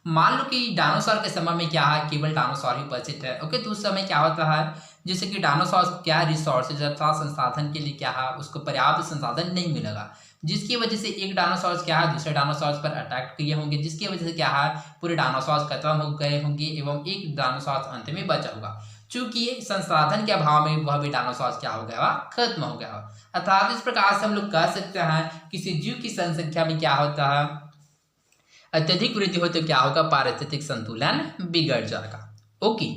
मान लो कि डायनासोर के समय में क्या है, केवल डायनासोर ही उपस्थित है। ओके, तो उस समय क्या होता है, जैसे कि डायनासोर क्या रिसोर्सेज अर्थात संसाधन के लिए क्या है, उसको पर्याप्त संसाधन नहीं मिलेगा, जिसकी वजह से एक डायनासोर क्या है दूसरे डायनासोर पर अटैक किए होंगे, जिसकी वजह से क्या है, पूरे डायनासोर खत्म हो गए होंगे एवं एक डायनासोर अंत में बचा होगा। चूंकि संसाधन के अभाव में वह भी डायनासोर क्या हो गया, खत्म हो गया। अर्थात इस प्रकार से हम लोग कह सकते हैं किसी जीव की जनसंख्या में क्या होता है, अत्यधिक वृद्धि हो तो क्या होगा, पारिस्थितिक संतुलन बिगड़ जाएगा। Okay,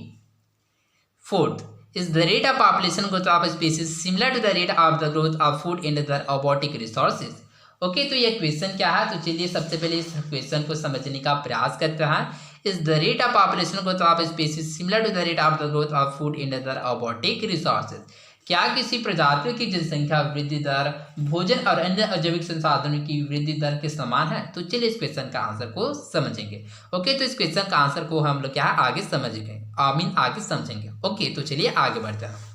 fourth, is the rate of population growth of a species similar to the rate of the growth of food in the aquatic resources? Okay, तो ये क्वेश्चन क्या है, तो चलिए सबसे पहले इस क्वेश्चन को समझने का प्रयास करते हैं। Is the rate of population growth of species similar to the rate of the growth of food in the aquatic resources? क्या किसी प्रजातियों की जनसंख्या वृद्धि दर भोजन और अन्य अजैविक संसाधनों की वृद्धि दर के समान है? तो चलिए इस क्वेश्चन का आंसर को समझेंगे। ओके, तो इस क्वेश्चन का आंसर को हम लोग क्या आगे समझेंगे, आगे समझेंगे। ओके, तो चलिए आगे बढ़ते हैं।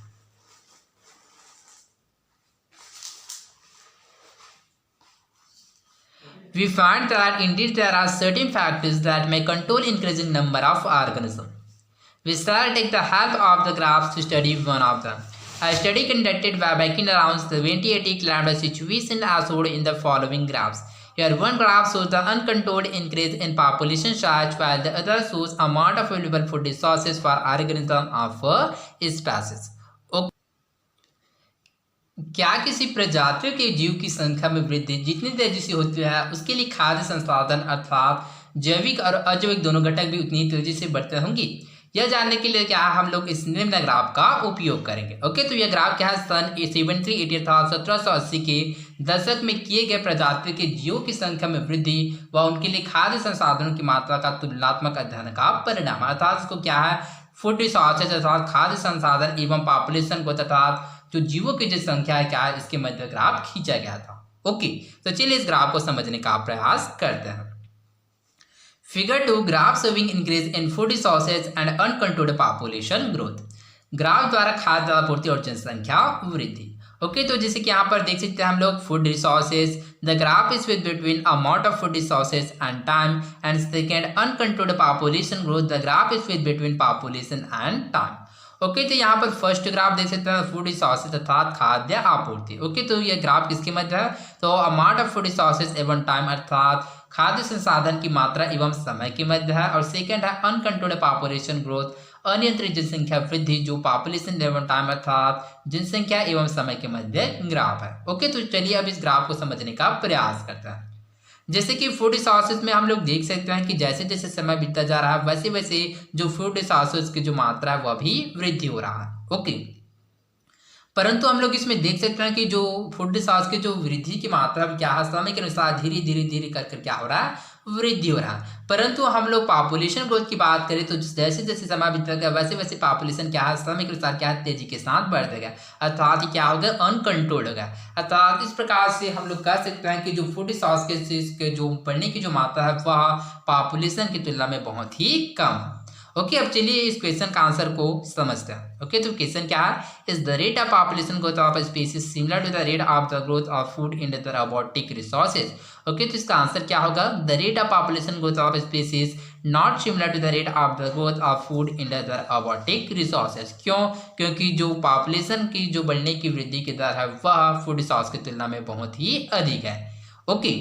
We find that indeed there are certain factors that may control increasing number of organisms. We shall take the help of the graphs to study one of them. A study conducted by making around 70-80 kilometer situation as shown in the following graphs. Here one graph shows the uncontrolled increase in population size while the other shows amount of available food resources for organisms of a species. क्या किसी प्रजातियों के जीव की संख्या में वृद्धि जितनी तेजी से होती है उसके लिए खाद्य संसाधन अर्थात जैविक और अजैविक दोनों घटक भी उतनी तेजी से बढ़ते होंगे? यह जानने के लिए क्या हम लोग इस निम्न ग्राफ का उपयोग करेंगे। ओके, तो यह ग्राफ क्या है, सन 7380 अर्थात 1780 के दशक में किए गए प्रजाति के जीवों की संख्या में वृद्धि व उनके लिए खाद्य संसाधनों की मात्रा का तुलनात्मक अध्ययन का परिणाम, अर्थात इसको क्या है, फूड रिसोर्सेज अर्थात खाद्य संसाधन एवं पॉपुलेशन को अर्थात जो जीवों की जो संख्या है क्या है, इसके मध्य ग्राफ खींचा गया था। ओके, तो चलिए इस ग्राफ को समझने का प्रयास करते हैं। Figure 2 graph showing increase in food resources and uncontrolled population growth। Graph द्वारा खाद्य आपूर्ति और जनसंख्या वृद्धि। ओके, तो जैसे कि यहाँ पर देख सकते हैं हम लोग food resources, the graph is with between amount of food resources and time, and second uncontrolled population growth, the graph is with between population and time. Okay, तो यहाँ पर फर्स्ट ग्राफ देख सकते हैं फूड रिसोर्सेज अर्थात खाद्य आपूर्ति। Okay, तो यह ग्राफ किसके मध्य है, तो अमाउंट ऑफ फूड रिसोर्सेज एवं टाइम अर्थात खाद्य संसाधन की मात्रा एवं समय के मध्य है, और सेकंड है अनकंट्रोल्ड पॉपुलेशन ग्रोथ, अनियंत्रित जनसंख्या वृद्धि जो पॉपुलेशन एवं टाइम अर्थात जनसंख्या एवं समय के मध्य ग्राफ है। ओके, तो चलिए अब इस ग्राफ को समझने का प्रयास करते हैं। जैसे कि फूड रिसोर्सेज में हम लोग देख सकते हैं कि जैसे जैसे समय बीतता जा रहा है वैसे वैसे जो फूड रिसोर्सेज की जो मात्रा है वह भी वृद्धि हो रहा है। ओके, परंतु हम लोग इसमें देख सकते हैं कि जो फूड रिसोर्स की जो वृद्धि की मात्रा क्या है, समय के अनुसार धीरे धीरे धीरे कर क्या हो रहा है, वृद्धि हो रहा है। परंतु हम लोग पॉपुलेशन ग्रोथ की बात करें तो जैसे जैसे समय बीतता गया वैसे वैसे पॉपुलेशन क्या है, समय के अनुसार क्या है, तेजी के साथ बढ़ता गया, अर्थात क्या हो गया, अनकंट्रोल्ड हो गया। अर्थात इस प्रकार से हम लोग कह सकते हैं कि जो फूड रिसोर्स के जो बढ़ने की जो मात्रा है वह पॉपुलेशन की तुलना में बहुत ही कम है। ओके, अब चलिए इस क्वेश्चन का आंसर को समझते हैं। ओके, तो क्वेश्चन क्या है, is the rate of population growth of species similar to the rate of the growth of food in the abiotic resources. Okay, तो इसका आंसर क्या होगा, the rate of population growth of species not similar to the rate of the growth of food in the abiotic resources. क्यों, क्योंकि जो population की जो बढ़ने की वृद्धि की दर है वह फूड रिसोर्स की तुलना में बहुत ही अधिक है। Okay,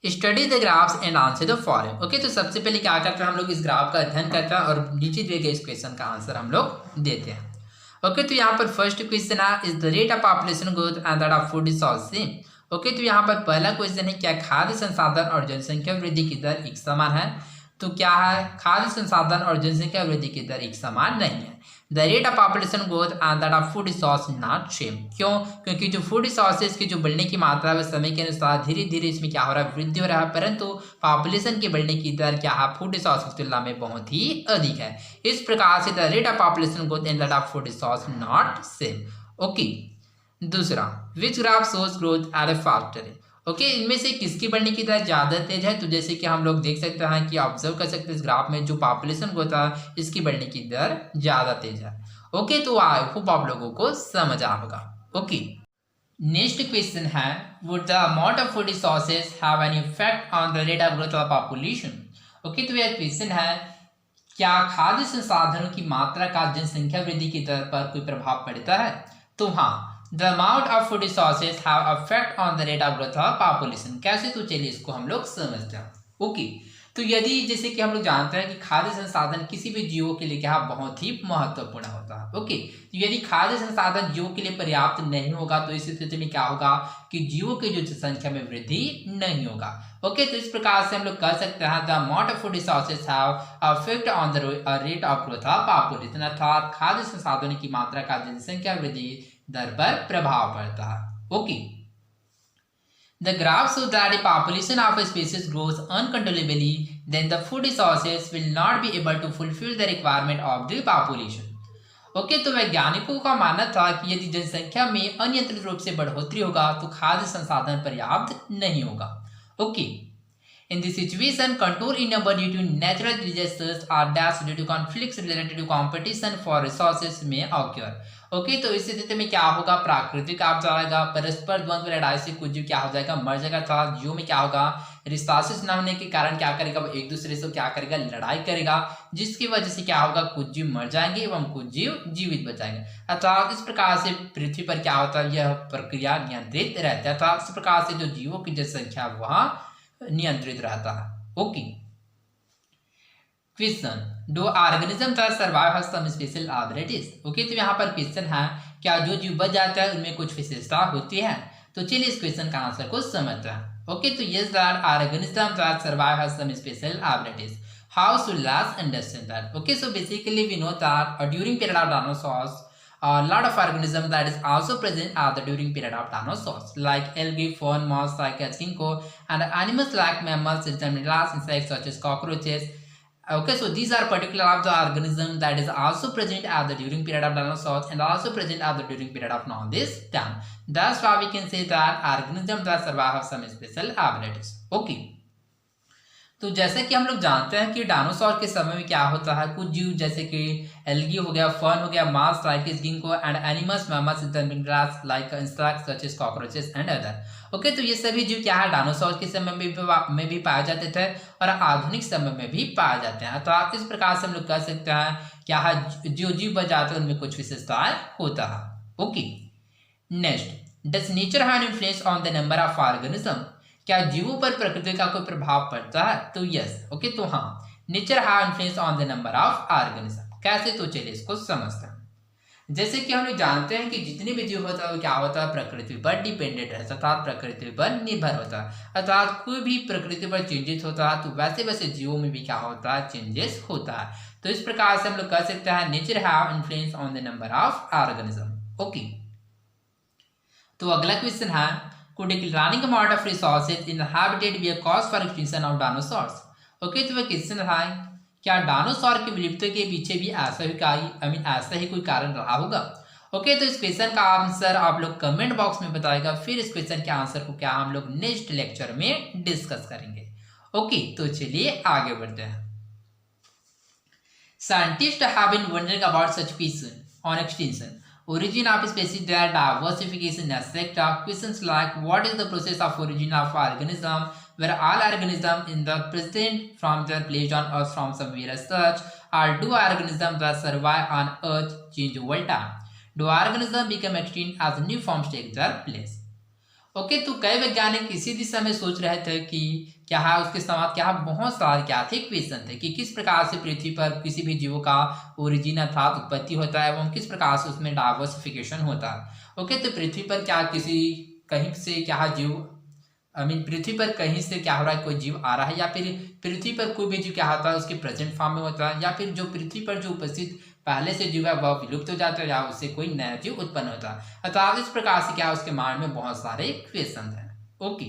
study the graphs and answer the following. Okay, तो सबसे पहले क्या करते हैं हम लोग इस ग्राफ का अध्ययन करते हैं और नीचे दिए गए इस क्वेश्चन का आंसर हम लोग देते हैं। ओके, तो यहाँ पर फर्स्ट क्वेश्चन है, is the rate of population growth and that of food resource same. Okay, तो यहाँ पर पहला क्वेश्चन है, क्या खाद्य संसाधन और जनसंख्या वृद्धि की दर एक समान है, तो क्या है, खाद्य संसाधन और जनसंख्या वृद्धि की दर एक समान नहीं है। The rate of population growth and that of food resource not same. क्यों, क्योंकि जो फूड रिसोर्सेज की जो बढ़ने की मात्रा है समय के अनुसार धीरे धीरे इसमें क्या हो रहा है, वृद्धि हो रहा है, परंतु पॉपुलेशन के बढ़ने की दर क्या है, फूड रिसोर्स की तुलना में बहुत ही अधिक है। इस प्रकार से the rate of population growth and that of food resource not same. Okay, दूसरा, which graph shows growth at a faster rate. Okay, इनमें से किसकी बढ़ने की दर ज़्यादा तेज है, तो जैसे कि हम लोग देख सकते हैं कि ऑब्जर्व कर सकते हैं इस ग्राफ में जो पॉपुलेशन होता है इसकी बढ़ने की दर ज़्यादा तेज है। ओके, तो आई होप आप लोगों को समझ आ होगा। ओके, नेक्स्ट क्वेश्चन है, would the amount of food resources have an effect on the rate of growth of population. Okay, तो यह क्वेश्चन है, क्या खाद्य संसाधनों की मात्रा का जनसंख्या वृद्धि की दर पर कोई प्रभाव पड़ता है, तो हाँ, the amount of food resources have affect on the rate of growth of population. कैसे, तो चलिए इसको हम लोग समझते हैं। ओके, तो यदि जैसे कि हम लोग जानते हैं कि खाद्य संसाधन किसी भी जीवों के लिए क्या बहुत ही महत्वपूर्ण होता है। ओके, तो यदि खाद्य संसाधन जीवों के लिए पर्याप्त नहीं होगा तो इस स्थिति में क्या होगा कि जीवों की जो संख्या में वृद्धि नहीं होगा। ओके, तो इस प्रकार से हम लोग कह सकते हैं the amount of food resources have affect on the rate of growth of population, अर्थात खाद्य संसाधनों की मात्रा का जनसंख्या वृद्धि दर पर प्रभाव पड़ता है। Okay, the graph shows that the population of a species grows uncontrollably, then the food resources will not be able to fulfill the requirement of the population. Okay, तो वैज्ञानिकों का मानना था कि यदि जनसंख्या में अनियंत्रित रूप से बढ़ोतरी होगा तो खाद्य संसाधन पर्याप्त नहीं होगा। Okay, in this situation, control in number due to natural disasters or deaths due to conflicts related to competition for resources may occur. Okay, तो इस स्थिति में क्या होगा, प्राकृतिक आप जाएगा, परस्पर द्वंद्व लड़ाई से कुछ जीव क्या हो जाएगा, मर जाएगा, था जीव में क्या होगा, रिसोर्सेस न होने के कारण क्या करेगा, वो एक दूसरे से क्या करेगा, लड़ाई करेगा, जिसकी वजह से क्या होगा, कुछ जीव मर जाएंगे एवं कुछ जीव जीवित बचाएंगे। अर्थात इस प्रकार से पृथ्वी पर क्या होता है, यह प्रक्रिया नियंत्रित रहती है। अर्थात इस प्रकार से जो जीवों की जनसंख्या वह नियंत्रित रहता है। Okay, question, do organism that survive have some special abilities. Okay, तो यहाँ पर क्वेश्चन है, क्या जो जीव बच जाता है उनमें कुछ विशेषता होती है, तो चलिए इस क्वेश्चन का आंसर को समझते हैं। ओके, तो yes that organism that survive have some special abilities. How should let's understand that? Okay, so basically we know that during period of dinosaurs, a lot of organisms that is also present at the during period of dinosaurs, like algae, fern, moss, like ginkgo, and animals like mammals, insects such as cockroaches. Okay, so these are particular of the organism that is also present at the during period of dinosaurs and also present at the during period of now this time. That's why we can say that organisms that survive have some special abilities. Okay. तो जैसे कि हम लोग जानते हैं कि dinosaur के समय में क्या होता है, कुछ जीव जैसे कि एल्गी हो गया, फर्न हो गया, moss like ginkgo and animals mammals grass like insects such as cockroaches and other. Okay, तो ये सभी जीव क्या है डायनासोर के समय में भी पाए जाते थे और आधुनिक समय में भी पाए जाते हैं। तो आप इस प्रकार से हम लोग कह सकते हैं क्या है जो जीव बच जाते हैं उनमें कुछ विशेषताएं होता है। Okay, next, does nature have an influence on the number of organism? क्या जीवों पर प्रकृति का कोई प्रभाव पड़ता है? तो यस। ओके, तो हाँ, nature have influence on the number of organism. कैसे? तो चलिए इसको समझते हैं। जैसे कि हम लोग जानते हैं कि जितने भी जीव होता है वो क्या होता है, प्रकृति पर डिपेंडेंट है, अर्थात प्रकृति पर निर्भर होता है। अर्थात कोई भी प्रकृति पर चेंजेस होता है तो वैसे वैसे जीवों में भी क्या होता है, चेंजेस होता है। तो इस प्रकार से हम लोग कह सकते हैं nature have influence on the number of organism. Okay, तो अगला क्वेश्चन है, could a declining amount of resources in the habitat be a cause for extinction of dinosaurs? Okay, तो वह क्वेश्चन है क्या डायनासोर की विलुप्ति के पीछे भी ऐसा ही कोई कारण रहा होगा? ओके, तो इस क्वेश्चन का आंसर आप लोग कमेंट बॉक्स में बताएगा, फिर इस क्वेश्चन के आंसर को क्या हम लोग नेक्स्ट लेक्चर में डिस्कस करेंगे। ओके, तो चलिए आगे बढ़ते हैं। Scientist have been wondering about such question on extinction, origin of species, their diversification, etc. Questions like what is the process of origin of organism, where all organisms in the present from their place on earth from somewhere as such, or do organisms that survive on earth change over time? Do organisms become extinct as new forms take their place? Okay, तो कई वैज्ञानिक इसी दिशा में सोच रहे थे कि क्या है उसके समाज क्या बहुत सारे क्या थे क्वेश्चन थे कि किस प्रकार से पृथ्वी पर किसी भी जीवों का ओरिजिन अर्थात उत्पत्ति होता है एवं किस प्रकार से उसमें डाइवर्सिफिकेशन होता है। ओके, तो पृथ्वी पर क्या किसी कहीं से क्या जीव पृथ्वी पर कहीं से क्या हो रहा है, कोई जीव आ रहा है या फिर पृथ्वी पर कोई भी जीव क्या होता है उसके प्रेजेंट फॉर्म में होता है, या फिर जो पृथ्वी पर जो उपस्थित पहले से जीव है वह विलुप्त हो जाता है या उससे कोई नया जीव उत्पन्न होता है। अर्थात इस प्रकार से क्या उसके माइंड में बहुत सारे क्वेश्चन हैं। Okay,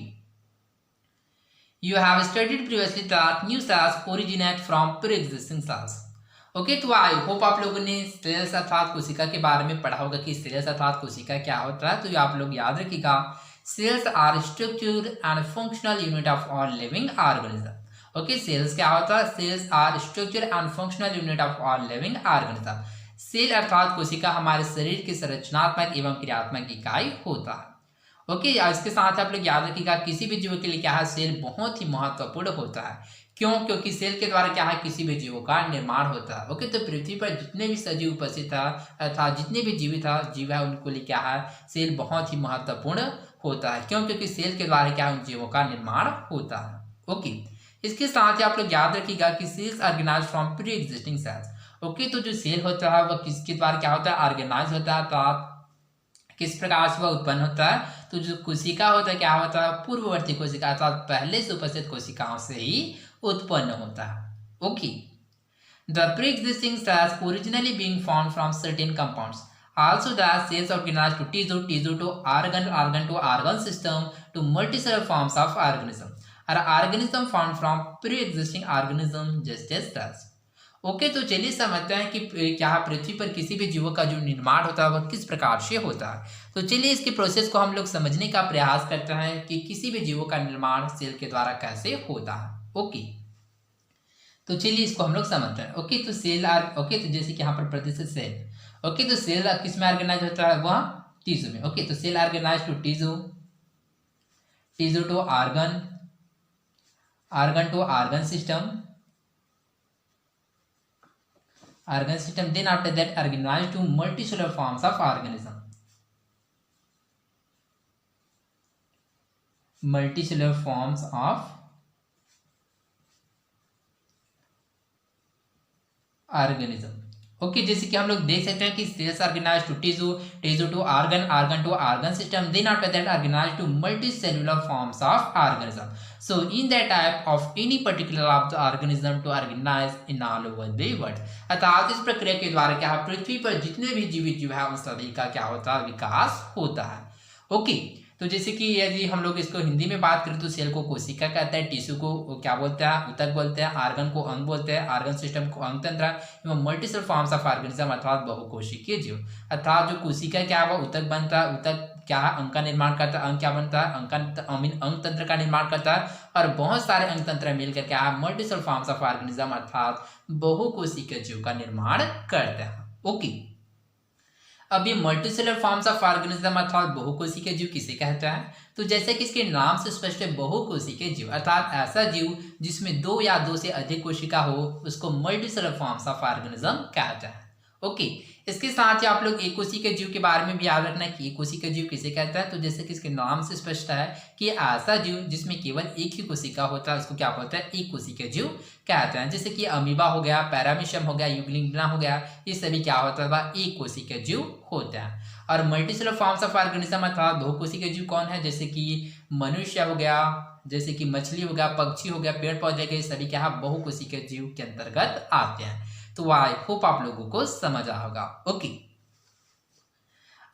you have studied previously that new sales originate from pre existing cells. Okay, तो आई होप आप लोगों ने सेल्स अर्थात कोशिका के बारे में पढ़ा होगा कि सेल्स अर्थात कोशिका क्या होता है। तो ये आप लोग याद रखिएगा, cells are structured and functional unit of all living organism. Okay, cells क्या होता है, cells are structure and functional unit of all living organism. Cell अर्थात कोशिका हमारे शरीर की संरचनात्मक एवं क्रियात्मक इकाई होता है। ओके, इसके साथ आप लोग याद रखिएगा किसी भी जीव के लिए क्या है, सेल बहुत ही महत्वपूर्ण होता है। क्यों? क्योंकि सेल के द्वारा क्या है किसी भी जीवों का निर्माण होता है। ओके, तो पृथ्वी पर जितने भी सजीव उपस्थित है अर्थात जितने भी जीव है उनको लिए क्या है, सेल बहुत ही महत्वपूर्ण होता है। क्यों? क्योंकि सेल के द्वारा क्या उन जीवों का निर्माण होता है। ओके, इसके साथ ही आप लोग याद रखिएगा कि cells organise from pre existing cells. Okay, तो जो सेल होता है वह किसके द्वारा क्या होता है, ऑर्गेनाइज होता है। तो किस प्रकार से वह उत्पन्न होता है, तो जो कोशिका होता है क्या होता है, पूर्ववर्ती कोशिका अर्थात पहले से उपस्थित कोशिकाओं से ही उत्पन्न होता है। Okay, the pre existing sales originally being formed from certain compounds, also the cells organized to tissue to organ to organ system to multicellular forms of organism or organism formed from pre-existing organism just as cells। Okay, तो चलिए समझते हैं कि क्या पृथ्वी पर किसी भी जीवों का जो निर्माण होता है वह किस प्रकार से होता है। तो चलिए इसके प्रोसेस को हम लोग समझने का प्रयास करते हैं कि किसी भी जीवों का निर्माण सेल के द्वारा कैसे होता है। ओके, तो चलिए इसको हम लोग समझते हैं। ओके, तो सेल ओके, तो जैसे कि यहाँ पर प्रतिशत सेल। ओके, तो सेल किस में ऑर्गेनाइज होता है, वह टिश्यू में। ओके, तो cell organise to tissue, tissue to organ, organ to organ system, organ system, then after that organized to multicellular forms of organism, multicellular forms of organism। Okay, जैसे कि हम लोग देख सकते हैं कि cells organise to tissue, tissue to organ, organ to organ system, then after that organise to multicellular forms of organism. So in that type of any particular of the organism to organize in all over the world. अर्थात इस प्रक्रिया के द्वारा क्या है, पृथ्वी पर जितने भी जीवित जीव है उन सभी का क्या होता है, विकास होता है. ओके, तो जैसे कि यदि हम लोग इसको हिंदी में बात करें तो सेल को कोशिका कहते हैं, टिश्यू को क्या बोलते हैं, ऊतक बोलते हैं, ऑर्गन को अंग बोलते हैं, ऑर्गन सिस्टम को अंग तंत्र एवं मल्टीसेल फॉर्म्स ऑफ ऑर्गेनिज्म अर्थात बहुकोशिकीय जीव. अर्थात जो कोशिका क्या है, ऊतक बनता है, ऊतक क्या है, अंग का निर्माण करता है, अंग क्या बनता है, अंग तंत्र का निर्माण करता है, और बहुत सारे अंग तंत्र मिलकर क्या है, मल्टीसेल फॉर्म्स ऑफ ऑर्गेनिज्म अर्थात बहुकोशिकीय जीव का निर्माण करते हैं. ओके, अब ये मल्टीसेलर फॉर्म्स ऑफ ऑर्गेनिज्म अर्थात बहुकोशिकीय जीव किसे कहते हैं, तो जैसे कि इसके नाम से स्पष्ट है, बहुकोशिकीय जीव अर्थात ऐसा जीव जिसमें दो या दो से अधिक कोशिका हो उसको मल्टीसेलर फॉर्म्स ऑफ ऑर्गेनिज्म कहते हैं. ओके, इसके साथ ही आप लोग एक कोशिकीय जीव के बारे में भी याद रखना है कि एक कोशिकीय जीव किसे कहता है, तो जैसे कि इसके नाम से स्पष्ट है कि ऐसा जीव जिसमें केवल एक ही कोशिका होता है उसको क्या बोलते हैं, एक कोशिकीय जीव कहते हैं. जैसे कि अमीबा हो गया, पैरामीशियम हो गया, यूग्लिंगना हो गया, ये सभी क्या होता है, एक कोशिकीय जीव होते हैं. और मल्टीसेलर फॉर्म्स ऑफ ऑर्गेनिज्म अर्थात बहुकोशिकीय जीव कौन है, जैसे कि मनुष्य हो गया, जैसे कि मछली हो गया, पक्षी हो गया, पेड़ पौधे के सभी क्या है, बहुकोशिकीय जीव के अंतर्गत आते हैं. तो आई होप आप लोगों को समझ आया होगा. Okay,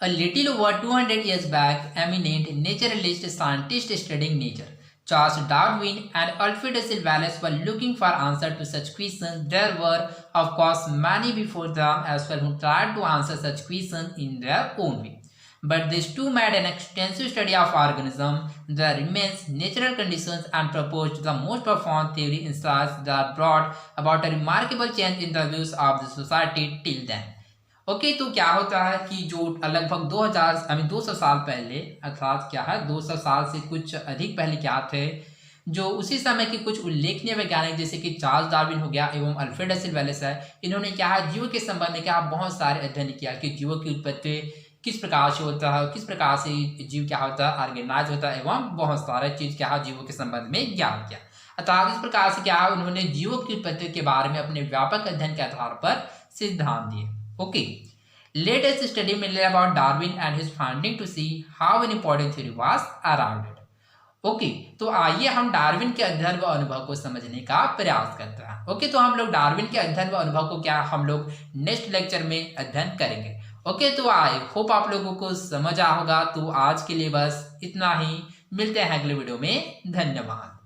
a little over 200 years back, eminent naturalist scientists studying nature, Charles Darwin and Alfred Russel Wallace were looking for answers to such questions. There were, of course, many before them as well who tried to answer such questions in their own way. But these two made an extensive study of organisms, their immense natural conditions, and proposed the most profound theory insights that brought about a remarkable change in the views of the society till then. Okay, तो क्या होता है कि जो लगभग 200 साल पहले अर्थात क्या है 200 साल से कुछ अधिक पहले क्या थे, जो उसी समय के कुछ उल्लेखनीय वैज्ञानिक जैसे कि चार्ल्स डार्विन हो गया एवं अल्फ्रेड रसेल वेलेस है, इन्होंने क्या है जीव के संबंध में क्या बहुत सारे अध्ययन किया कि जीवों की उत्पत्ति किस प्रकार से होता है, किस प्रकार से जीव क्या होता है, ऑर्गेनाइज होता है, एवं बहुत सारे चीज क्या है जीवों के संबंध में ज्ञान किया. अर्थात इस प्रकार से क्या है उन्होंने जीवों की उत्पत्ति के बारे में अपने व्यापक अध्ययन के आधार पर सिद्धांत दिए. Okay, let us study mainly about Darwin and his finding to see how an important theory was arrived at. Okay, तो आइए हम डार्विन के अध्ययन व अनुभव को समझने का प्रयास करते हैं. ओके, तो हम लोग डार्विन के अध्ययन व अनुभव को क्या हम लोग नेक्स्ट लेक्चर में अध्ययन करेंगे. ओके, तो आई होप आप लोगों को समझ आ होगा. तो आज के लिए बस इतना ही, मिलते हैं अगले वीडियो में. धन्यवाद.